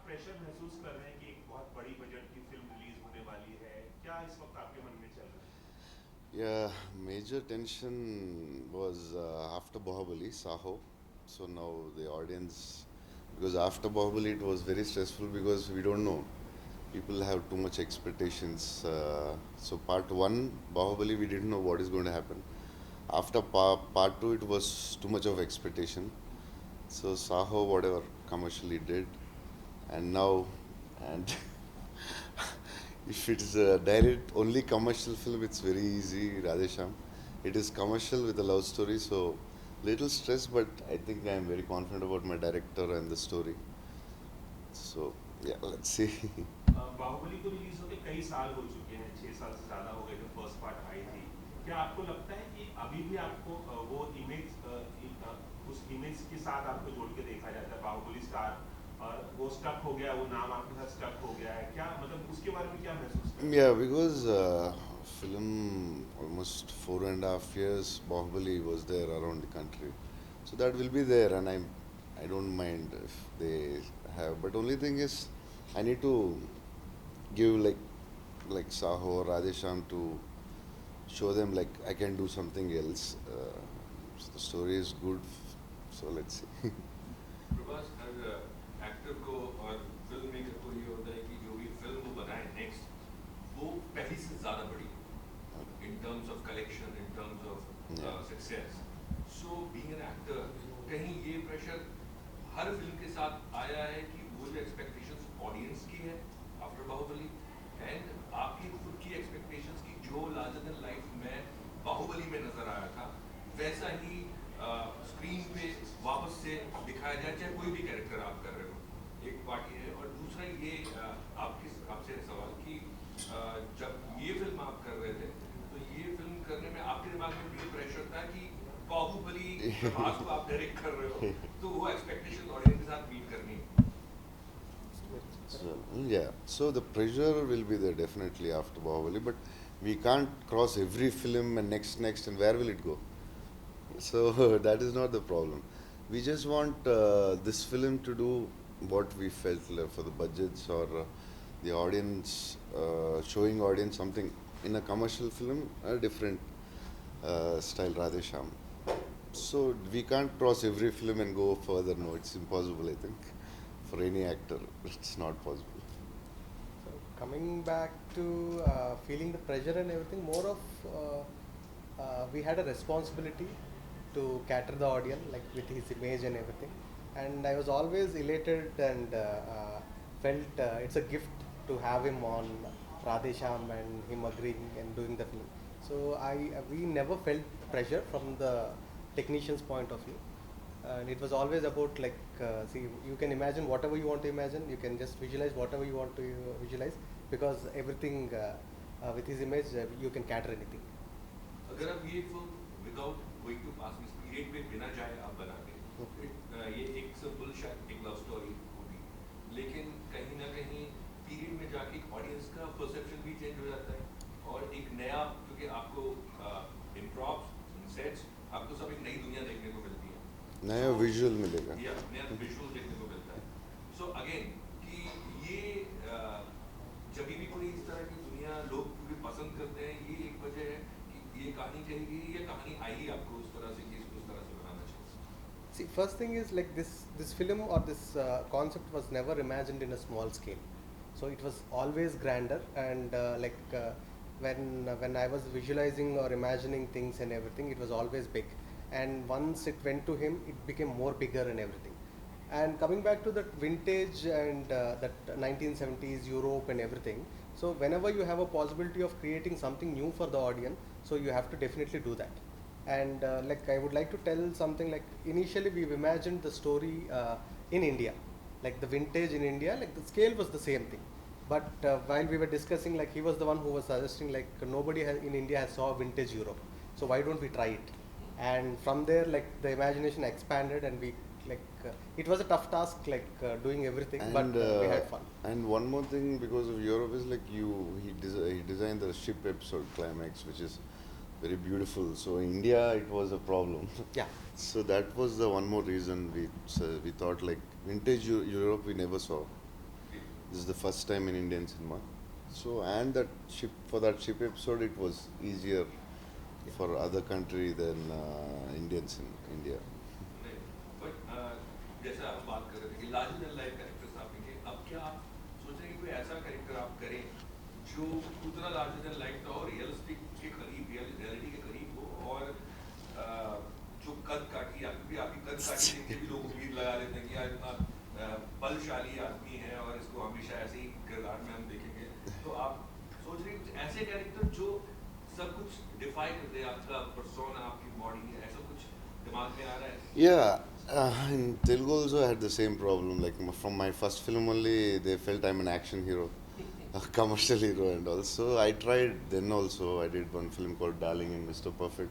Pressure महसूस कर रहे हैं कि एक बहुत बड़ी बजट की फिल्म रिलीज होने वाली है? क्या इस वक्त आपके मन में चल रहा है? Yeah, major tension was after Bahubali, Saho. So now the audience, because after Bahubali it was very stressful because we don't know. People have too much expectations. So part one, Bahubali, we didn't know what is going to happen. After part two, it was too much of expectation. So Saho, whatever commercially did, and now, and if it's a direct only commercial film, it's very easy, Radhe Shyam. It is commercial with a love story, so little stress, but I think I am very confident about my director and the story. So yeah, let's see. Baahubali को release होके कई साल हो चुके हैं, 6 साल से ज्यादा हो गए जब फर्स्ट पार्ट आई थी। क्या आपको लगता है कि अभी भी आपको वो उस इमेज के साथ आपको जोड़ के देखा जाता है बाहुबली स्टार, और वो स्टक हो गया, वो नाम आपके साथ स्टक हो गया है? क्या मतलब उसके बारे में क्या महसूस करते Yeah, हैं? because film almost 4.5 years, Bahubali was there around the country, so that will be there, and I don't mind if they have. But only thing is, I need to give like Saho or Radhesham to show them like I can do something else. So the story is good, so let's see. Prabhas her actor को और film maker को ये होता है कि जो भी film वो बनाए नेक्स्ट वो पहली से ज़्यादा बड़ी हो in terms of collection in terms Yeah. Of success so being an actor कहीं ये प्रेशर हर फिल्म के साथ आया है कि वो जो एक्सपेक्टेशंस ऑडियंस की है आफ्टर बाहुबली एंड आपकी खुद की एक्सपेक्टेशंस की जो लार्जर देन लाइफ में बाहुबली में नजर आया था वैसा ही स्क्रीन पे वापस से दिखाया जाए चाहे कोई भी कैरेक्टर आप कर रहे हो एक पार्ट ये है और दूसरा ये आपसे सवाल कि जब ये फिल्म आप कर रहे थे तो ये फिल्म करने में आपके दिमाग में भी प्रेशर था कि बाहुबली प्रभास को आप डायरेक्ट कर रहे हो तो वो एक्सपेक्टेशन ऑडियंस के साथ मीट करनी है So yeah, so the pressure will be there definitely after Bahubali, but we can't cross every film and next, and where will it go? So that is not the problem. We just want this film to do what we felt for the budgets or the audience, showing audience something in a commercial film, a different style, Radhe Shyam. So we can't cross every film and go further. No, it's impossible. I think for any actor, it's not possible. So coming back to feeling the pressure and everything, more of we had a responsibility to cater the audience, like with his image and everything. And I was always elated and felt it's a gift to have him on Radhe Shyam and him agreeing and doing the film. So we never felt pressure from the technician's point of view, and it was always about like see, you can imagine whatever you want to imagine, you can just visualize whatever you want to visualize, because everything with his image you can cater anything. अगर आप ये film without going to पास में period पे बिना जाए आप बनाते ये एक सिंपल शायद एक लव स्टोरी होगी लेकिन कहीं ना कहीं पीरियड में जाके ऑडियंस का परसेप्शन भी चेंज हो जाता है और एक नया क्योंकि आपको इन प्रॉप्स इन सेट्स आपको सब एक नई दुनिया देखने को मिलती है नया visual मिलेगा. या नया विजुअल देखने को मिलता है सो अगेन कि ये जब भी कोई इस तरह की दुनिया लोग क्योंकि पसंद करते हैं ये एक वजह है कि ये कहानी कहेगी ये कहानी आई आपको उस तरह से कि इसको उस तरह से बनाना चाहिए See, first thing is like this film or this concept was never imagined in a small scale, so it was always grander, and when I was visualizing or imagining things and everything, it was always big, and once it went to him, it became more bigger and everything. And coming back to that vintage and that 1970s Europe and everything, so whenever you have a possibility of creating something new for the audience, so you have to definitely do that. And like I would like to tell something, like initially we've imagined the story in India, like the vintage in India, like the scale was the same thing. But while we were discussing, like he was the one who was suggesting, like nobody in India has saw vintage Europe, so why don't we try it? And from there, like the imagination expanded, and we like it was a tough task, like doing everything, but we had fun. And one more thing, because of Europe, is like he designed the ship episode climax, which is very beautiful. So in India, it was a problem. Yeah. So that was the one more reason we thought like vintage Europe we never saw. This is the first time in Indian cinema. So, and that ship, for that ship episode, it was easier for other country than Indians in India. नहीं, but जैसा हम बात कर रहे थे कि larger than life characters आपने किए, अब क्या आप सोच रहे हैं कि कोई ऐसा कैरेक्टर आप करें जो उतना लार्जर देन लाइफ का हो, रियलिस्टिक के करीब, रियलिटी के करीब हो, और जो कद काठी, क्योंकि आपकी कद काठी देख के भी लोग उम्मीद लगा लेते हैं कि यार इतना बलशाली आदमी है और इसको हमेशा ऐसे ही किरदार में हम देखेंगे, तो आप सोच रहे हैं कुछ ऐसे कैरेक्टर जो सब कुछ डिफाई कर दे, आपका पर्सोना, आपकी बॉडी, ऐसा कुछ दिमाग में आ रहा है? Yeah, in Telugu also I had the same problem. Like from my first film only, they felt I'm an action hero, a commercial hero, and also I tried then also. I did one film called Darling and Mr. Perfect.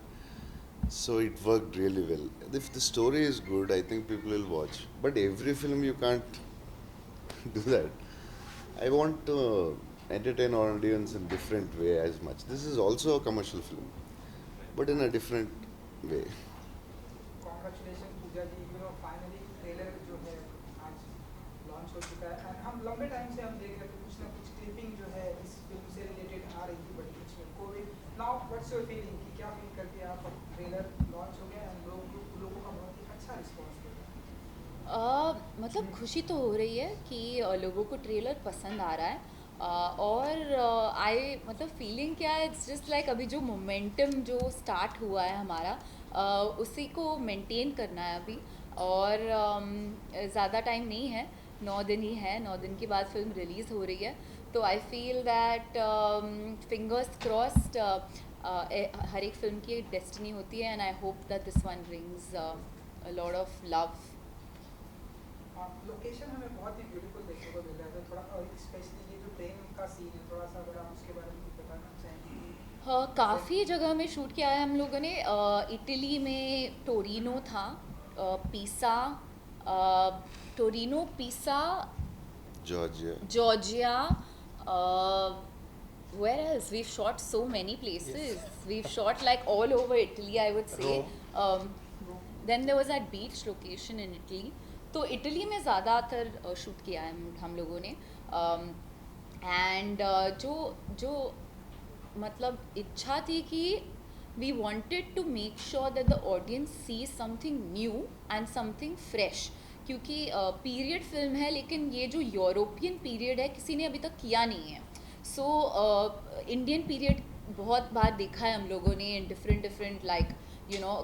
So it worked really well. If the story is good, I think people will watch. But every film you can't do that. I want to entertain audience in different way as much. This is also a commercial film, but in a different way. Congratulation Pooja ji, finally trailer जो है आज launch हो चुका है, and हम लंबे time से हम देख रहे थे कुछ ना कुछ क्लिपिंग जो है इस फिल्म से रिलेटेड आ रही थी, बट बीच में Covid. Now what's your feeling कि क्या फील करके आप ट्रेलर लॉन्च हो गया एंड लोगों का बहुत ही अच्छा रिस्पॉन्स मिला? मतलब खुशी तो हो रही है कि लोगों को ट्रेलर पसंद आ रहा है, और आई मतलब फीलिंग क्या है, इट्स जस्ट लाइक अभी जो मोमेंटम जो स्टार्ट हुआ है हमारा, उसी को मेंटेन करना है अभी, और ज़्यादा टाइम नहीं है, 9 दिन ही है, 9 दिन के बाद फिल्म रिलीज़ हो रही है, तो I feel that fingers crossed, हर एक फिल्म की एक डेस्टिनी होती है, and I hope that this one brings a lot of love. Location हमें बहुत ही ब्यूटीफुल देखने को मिल रहा है, थोड़ा स्पेशली ये जो ट्रेन का सीन है, थोड़ा सा अगर आप उसके बारे में कुछ बताना चाहेंगे? हाँ, काफ़ी जगह में शूट किया है हम लोगों ने। इटली में टोरिनो था, पीसा, टोरिनो, पीसा, Georgia, where else? We've shot so many places. Yes. We've shot like all over Italy, I would say. Then there was that beach location in Italy. तो इटली में ज़्यादातर शूट किया है हम लोगों ने, एंड जो मतलब इच्छा थी कि we wanted to make sure that the audience see something new and something fresh, क्योंकि पीरियड फिल्म है, लेकिन ये जो यूरोपियन पीरियड है किसी ने अभी तक किया नहीं है। सो इंडियन पीरियड बहुत बार देखा है हम लोगों ने in different like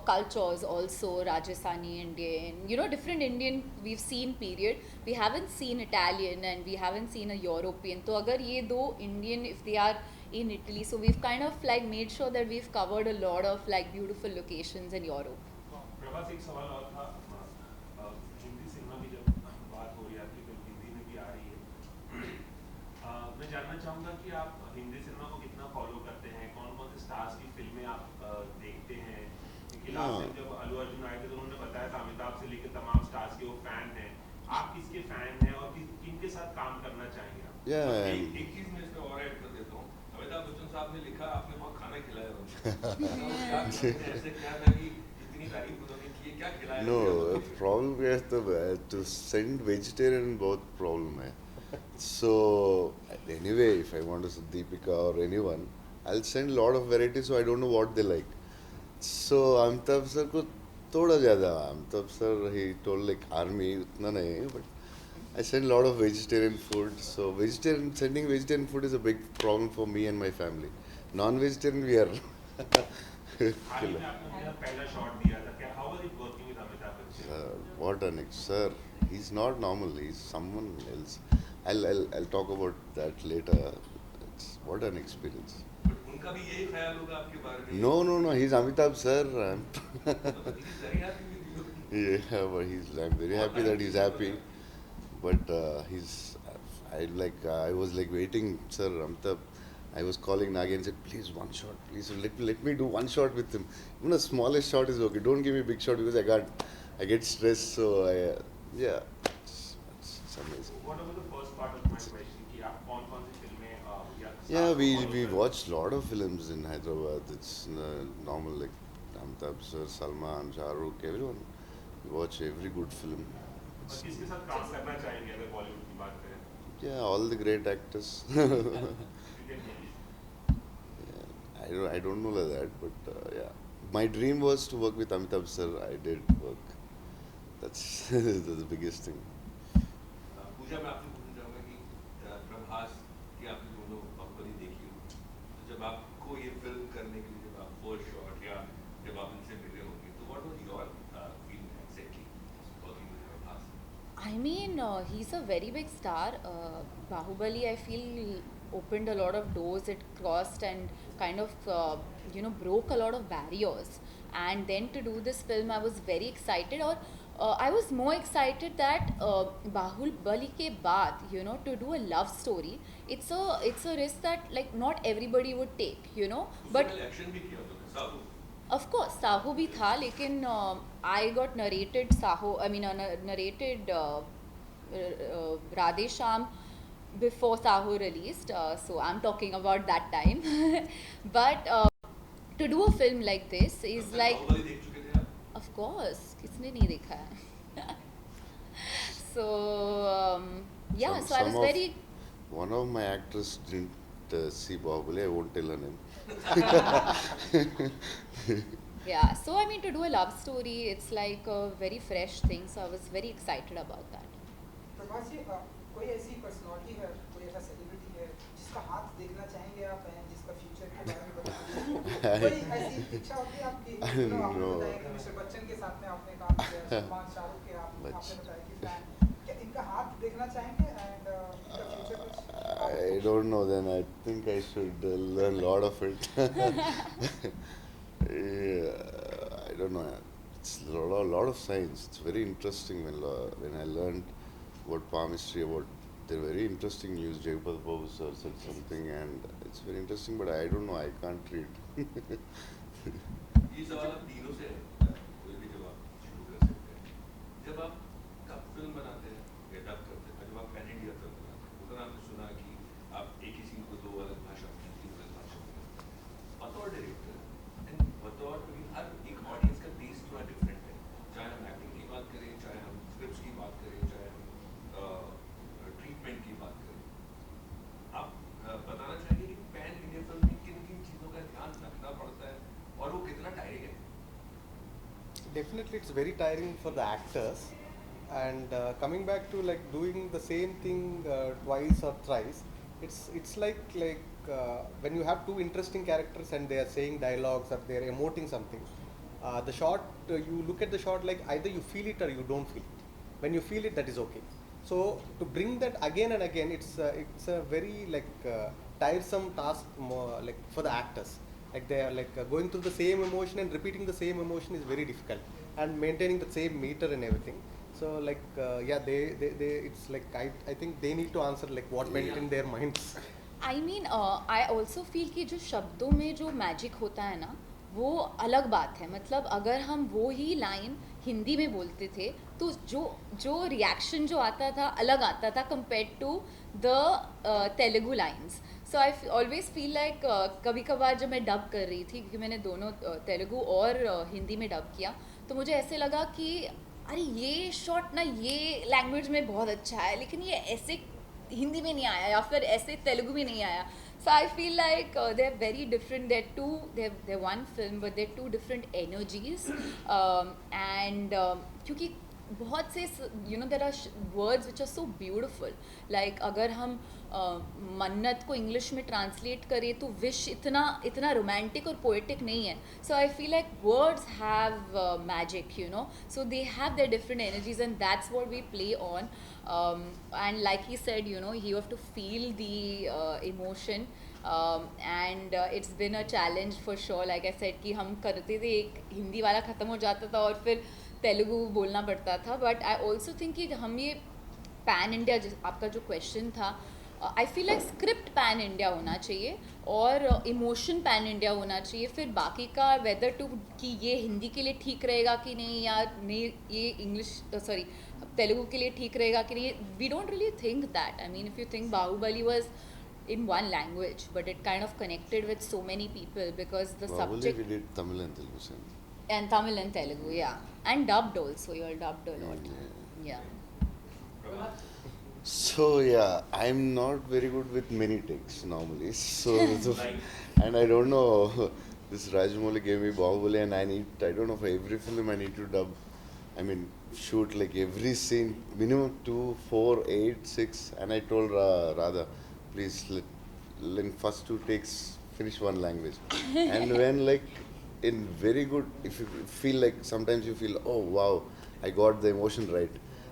cultures also, Rajasthani Indian, different Indian we've seen period. We haven't seen Italian and we haven't seen a European. तो अगर ये दो Indian, if they are in Italy, so we've kind of like made sure that we've covered a lot of like beautiful locations in Europe. Prabhas, एक सवाल और था, Hindi cinema की जब बात हो रही है, आपकी फिल्म हिंदी में भी आ रही है, मैं जानना चाहूँगा कि आप हिंदी सिनेमा को कितना फॉलो करते हैं, कौन कौन से स्टार्स की फिल्में आप देखते हैं? क्योंकि लास्ट टाइम जब अल्लू अर्जुन आए थे तो उन्होंने बताया था अमिताभ से लेकर तमाम स्टार्स के वो फैन हैं, आप किसके फैन हैं और किनके साथ काम करना चाहेंगे आप? एक चीज मैं इसमें और ऐड कर देता हूँ, अमिताभ बच्चन साहब ने लिखा आपने बहुत खाना खिलाया उनको। ऐसे क्या था कि इतनी तारीफ उन्होंने की, क्या खिलाया? No, problem we have to send vegetarian बहुत problem है. So anyway, if I want to see Deepika or anyone, I'll send lot of varieties, so I don't know what they like. So Amitabh sir को थोड़ा ज़्यादा, Amitabh sir he told like army उतना नहीं, but I send lot of vegetarian food. So sending vegetarian food is a big problem for me and my family. Non-vegetarian we are. हाल ही में आपने मेरा पहला shot दिया था, क्या how was it working with Amitabh Bachchan? What an sir, he's not normal. He's someone else. I'll talk about that later. What an experience. उनका भी यही ख्याल होगा आपके बारे में? No. He's Amitabh sir. He's very happy with you. Yeah, but I'm very happy that he's happy. But I was like waiting, sir, Amitabh. I was calling Nagi and said, please one shot, please let me do one shot with him. Even the smallest shot is okay. Don't give me a big shot because I get stressed. So it's amazing. What about the first part of my question कि आप कौन-कौन सी फिल्में Yeah, we watched a lot of films in Hyderabad. It's normal, like Amitabh sir, Salman, Shah Rukh, everyone. We watch every good film. और किसके साथ काम करना चाहेंगे अगर बॉलीवुड की बात करें? Yeah, all the great actors. I don't know like that, but yeah. My dream was to work with Amitabh sir. I did work. That's the biggest thing. पूजा मैं आपसे पूछना चाहूँगा कि प्रभास की आपने दोनों बाहुबली देखी हो, तो जब आपको ये फिल्म करने के लिए जब आप फर्स्ट शॉट या जब आप इनसे मिले होंगे, तो what was your feeling exactly working with Prabhas? I mean, he's a very big star. Bahubali, I feel, opened a lot of doors. It crossed and kind of, broke a lot of barriers. And then to do this film, I was very excited. Or I was more excited that Bahubali ke baad, to do a love story. It's a risk that like not everybody would take, But उसमें action भी किया उन्होंने Sahu. of course, Saho भी था, लेकिन I got narrated Saho. I mean, narrated Radhe Shyam before Saho released. So I'm talking about that time. But to do a film like this is तब तक like, Baahubali देख चुके थे आप? of course, किसने नहीं देखा है? So yeah, so I was very. One of my actors didn't see Bahubali. I won't tell her name. Yeah, so I mean, to do a love story, it's like a very fresh thing. So I was very excited about that. Prabhas जी, कोई ऐसी personality है, कोई ऐसा celebrity है जिसका हाथ देखना चाहेंगे आप, हैं जिसका फ्यूचर के बारे में बताएंगे? कोई ऐसी इच्छा होती है आपकी? आपने बताया कि मिस्टर बच्चन के साथ में आपने काम किया, सलमान शाहरुख के आपने बताया कि फैन, क्या इनका हाथ देखना चाहेंगे एंड इनका फ्यूचर कुछ? I don't know. Then I think I should learn a lot of it. Yeah, I don't know. It's a lot of science. It's very interesting when I learned about palmistry, about the very interesting news. Jagpal Babu sir said something, and it's very interesting. But I don't know. I can't read. ये सवाल आप तीनों से है, कोई भी जवाब शुरू कर सकते हैं. जब आप कब फिल्म बनाते हैं या डब करते हैं, जब आप पैन इंडिया फिल्म बनाते हैं, उतना आपने सुना कि आप एक ही सीन को दो अलग भाषा में, तीन अलग भाषा में करते हैं. बतौर डायरेक्टर एंड बतौर हर एक ऑडियंस का टेस्ट थोड़ा डिफरेंट है. चाहे हम एक्टिंग की बात करें, चाहे हम स्क्रिप्ट्स की बात करें, चाहे हम ट्रीटमेंट की बात करें. आप बताना चाहेंगे कि पैन इंडिया फिल्म में किन किन चीज़ों का ध्यान रखना पड़ता है और वो कितना टायरिंग है? Definitely, it's very tiring for the actors. And coming back to like doing the same thing twice or thrice, it's like when you have two interesting characters and they are saying dialogues or they are emoting something. The shot, you look at the shot like either you feel it or you don't feel it. When you feel it, that is okay. So to bring that again and again, it's a very tiresome task like for the actors. Like they are going through the same emotion and repeating the same emotion is very difficult, and maintaining the same meter and everything. So yeah, they it's like I think they need to answer like what went in their minds. I mean, I also feel कि जो शब्दों में जो magic होता है ना, वो अलग बात है. मतलब अगर हम वो ही लाइन हिंदी में बोलते थे तो जो रिएक्शन जो आता था अलग आता था compare to the Telugu lines. So I always feel like कभी कभार जब मैं डब कर रही थी, क्योंकि मैंने दोनों तेलुगु और हिंदी में डब किया, तो मुझे ऐसे लगा कि अरे ये शॉट ना ये लैंग्वेज में बहुत अच्छा है, लेकिन ये ऐसे हिंदी में नहीं आया या फिर ऐसे तेलुगु में नहीं आया. So I feel like they're very different. They're one film, but they're two different energies. And क्योंकि बहुत से there are words which are so beautiful. Like अगर हम मन्नत को इंग्लिश में ट्रांसलेट करें तो विश इतना रोमांटिक और पोएटिक नहीं है. So I feel like words have magic, So they have their different energies, and that's what we play on. And like he said, you have to feel the emotion. And it's been a challenge for sure. Like I said कि हम करते थे, एक हिंदी वाला ख़त्म हो जाता था और फिर तेलुगु बोलना पड़ता था. बट आई ऑल्सो थिंक कि हम ये पैन इंडिया, आपका जो क्वेश्चन था, आई feel like script pan India होना चाहिए और इमोशन पैन इंडिया होना चाहिए. फिर बाकी का वेदर टू कि ये हिंदी के लिए ठीक रहेगा कि नहीं, या नहीं ये इंग्लिश तेलुगु के लिए ठीक रहेगा कि नहीं, we don't really think that. I mean, if you think Baahubali was in one language, but it kind of connected with so many people because the subject. We did Tamil and Telugu. And Tamil and Telugu, yeah, and dubbed also. You all dubbed a lot. Yeah. Prabhas? So yeah, I'm not very good with many takes normally. Like, And I don't know. This Rajamouli gave me Bahubali, and I don't know, for every film I need to dub. I mean, shoot like every scene, minimum 2, 4, 8, 6. And I told Radha, please in first 2 takes finish one language. And when like in very good, if you feel like sometimes you feel, oh wow, I got the emotion right.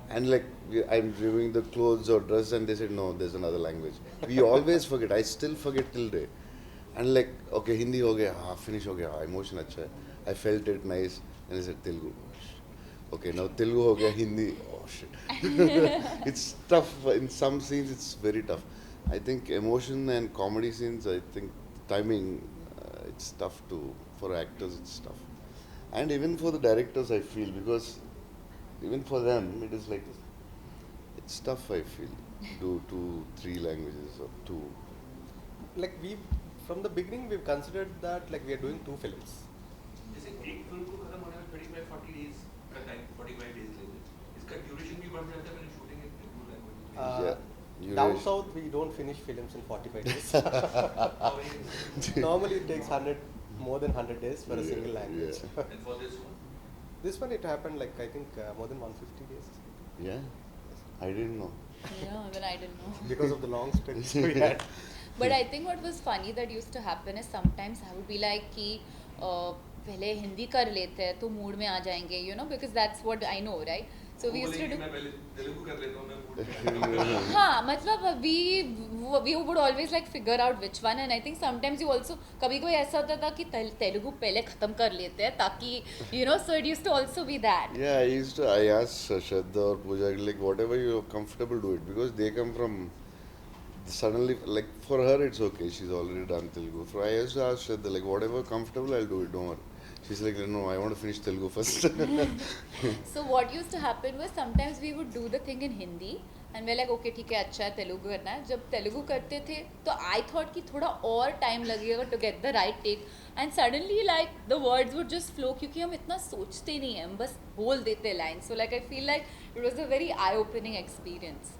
And like I'm reviewing the clothes or dress, and they said no, there's another language. We always forget. I still forget till day. And like okay, Hindi ho gaya, finish ho gaya, emotion acha hai. I felt it nice, and I said Telugu. Okay, now Telugu ho gaya, Hindi. Oh shit. It's tough in some scenes. It's very tough. I think emotion and comedy scenes. I think timing. It's tough to for actors. It's tough, and even for the directors, I feel, because even for them, it is like it's tough. I feel do 2, 3 languages or 2. Like we, from the beginning, we've considered that like we are doing 2 films. जैसे एक film को खत्म होने में 35-40 days का time 45 days लेते हैं, इसका ड्यूरेशन भी बढ़ जाता है मैंने shooting in two languages. Yeah. Down south, we don't finish films in 45 days. Normally, it takes more than 100 days for a single language. Yeah. And for this one, This one, it happened like I think more than 150 days. Yeah, I didn't know. Yeah, even I didn't know. Because of the long stretch we had. But I think what was funny that used to happen is sometimes I would be like कि पहले हिंदी कर लेते हैं तो mood में आ जाएंगे, you know, because that's what I know, right? So we used to do. मैं पहले तेलुगु कर लेता हूँ, मैं मूड में हाँ, मतलब we would always like figure out which one, and I think sometimes you also कभी कोई ऐसा होता था कि तेलुगु पहले खत्म कर लेते हैं ताकि you know, so it used to also be that. Yeah, I asked Shraddha or Pooja, like whatever you're comfortable, do it, because they come from suddenly, like for her it's okay, she's already done Telugu. So I used to ask Shraddha, like whatever comfortable, I'll do it, don't worry. She's like, no, I want to finish Telugu first. So what used to happen was sometimes we would do the thing in Hindi and we're like okay ठीक है अच्छा है तेलुगु करना है. जब तेलुगु करते थे तो I thought कि थोड़ा और time लगेगा to get the right take, and suddenly like the words would just flow क्योंकि हम इतना सोचते नहीं हैं, हम बस बोल देते lines. So like I feel like it was a very eye-opening experience.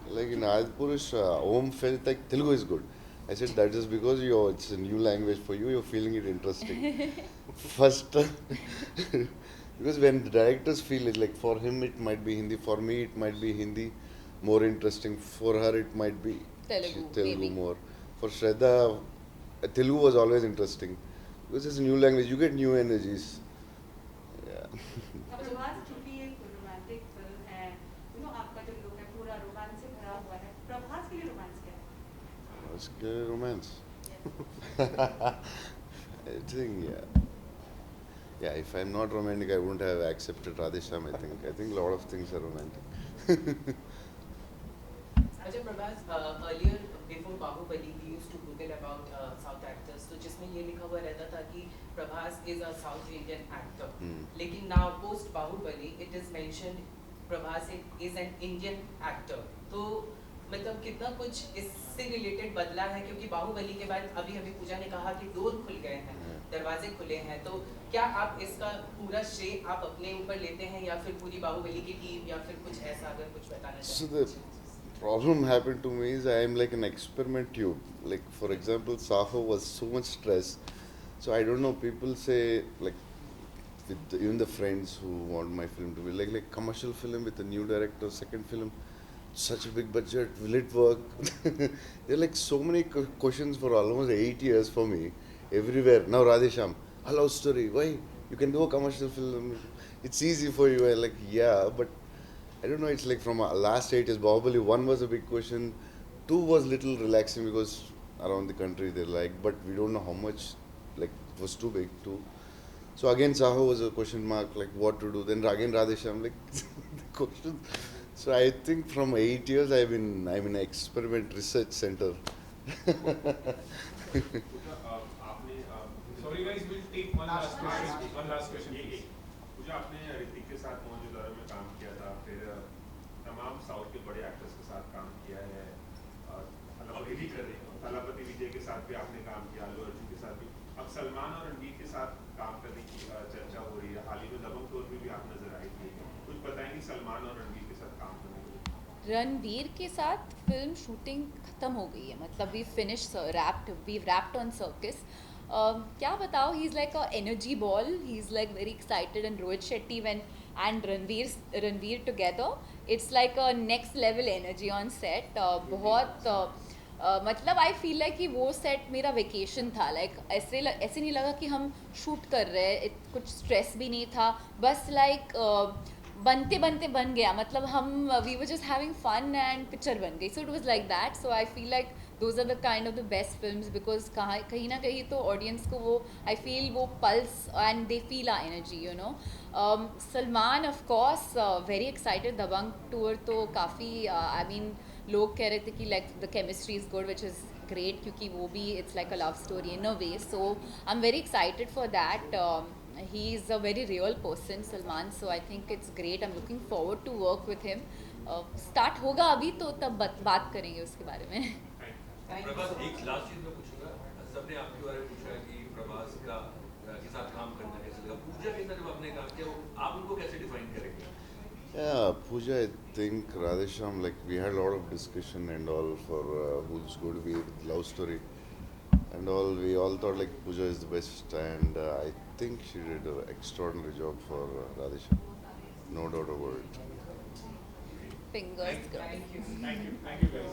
Like in Adpurush, Om felt like Telugu is good. I said that is because it's a new language for you, you're feeling it interesting. First, because when the directors feel it, like for him it might be Hindi, for me it might be Hindi more interesting, for her it might be Telugu maybe. more. For Shraddha, Telugu was always interesting because it's a new language, you get new energies. Yeah. Prabhas चूंकि एक romantic film है, you know आपका जो look है पूरा romance से भरा हुआ है, प्रभास के लिए रोमांस क्या है? Let's get romance. I think, yeah, if I'm not romantic, I wouldn't have accepted Radhe Shyam, I think. I think a lot of things are romantic. अच्छा Prabhas, earlier before Baahubali we used to Google about South actors, तो जिसमें ये लिखा हुआ रहता था कि Prabhas is a South Indian actor. लेकिन now post Baahubali it is mentioned Prabhas is an Indian actor. तो मतलब कितना कुछ इससे रिलेटेड बदला है, क्योंकि बाहुबली के बाद अभी अभी पूजा ने कहा कि डोर खुल गए हैं, दरवाजे खुले हैं, तो क्या आप इसका पूरा श्रेय आप अपने ऊपर लेते हैं या फिर पूरी बाहुबली की टीम या फिर कुछ ऐसा अगर कुछ बताना So चाहें? the problem happened to me is I am like an experiment tube. Like for example, Saho was so much stress. So I don't know, people say like even the friends who want my film to be like commercial film with a new director, second film, such a big budget, will it work? There are like so many questions for almost 8 years for me, everywhere. Now Radhe Shyam, a love story, why? You can do a commercial film, it's easy for you. I'm like, yeah, but I don't know, it's like from last 8 years, Bahubali 1 was a big question, 2 was little relaxing because around the country they like, but we don't know how much, like it was too big too. So again Saho was a question mark, like what to do. Then again Radhe Shyam, like the question. So I think from 8 years I'm in an experiment research center. आपने Sorry guys, we'll take one last question. One last question, ये please. पूजा आपने ऋतिक के साथ मौजूदा में काम किया था, फिर तमाम साउथ के बड़े एक्टर्स के साथ काम किया है, अभी भी कर रहे हैं, थलापति विजय के साथ भी आपने काम किया, अल्लू अर्जुन के साथ भी, अब सलमान और रणवीर के साथ काम करने की चर्चा हो रही है. हाल ही में दबंग टूर में भी आप नजर आई थी, कुछ बताएंगे सलमान और रणवीर के साथ काम करने के लिए? रणवीर के साथ फिल्म शूटिंग ख़त्म हो गई है, मतलब we finish wrapped on Cirkus. क्या बताओ, he is like a energy ball, he is like very excited, and Rohit Shetty when and Ranveer together, it's like a next level energy on set. बहुत मतलब आई फील लाइक कि वो सेट मेरा वेकेशन था. Like ऐसे नहीं लगा कि हम शूट कर रहे हैं, कुछ स्ट्रेस भी नहीं था, बस लाइक बनते बनते बन गया. मतलब हम we were just having fun and picture बन गई. So it was like that. So I feel like those are the kind of the best films, because कहीं ना कहीं तो ऑडियंस को वो आई फील वो pulse and they feel a energy, you know. Salman of course very excited. Dabangg tour तो काफ़ी I mean लोग कह रहे थे कि like the chemistry is good, which is great, क्योंकि वो भी it's like a love story in a way. So I am very excited for that. He is a very real person, Salman, so I think it's great. I'm looking forward to work with him. Start होगा अभी तो तब बात करेंगे उसके बारे में. प्रभास, एक लास्ट चीज मैं पूछूंगा. सबने आपके बारे में पूछा कि प्रभास का के साथ काम करना कैसे लगा. पूजा के साथ जब आपने काम किया, आप उनको कैसे डिफाइन करेंगे? Yeah, Pooja, I think Radhe Shyam, like we had a lot of discussion and all for who's going to be love story and all. We all thought like Pooja is the best, and I think she did an extraordinary job for Radhe Shyam. No doubt about it. Fingers crossed. Thank you guys.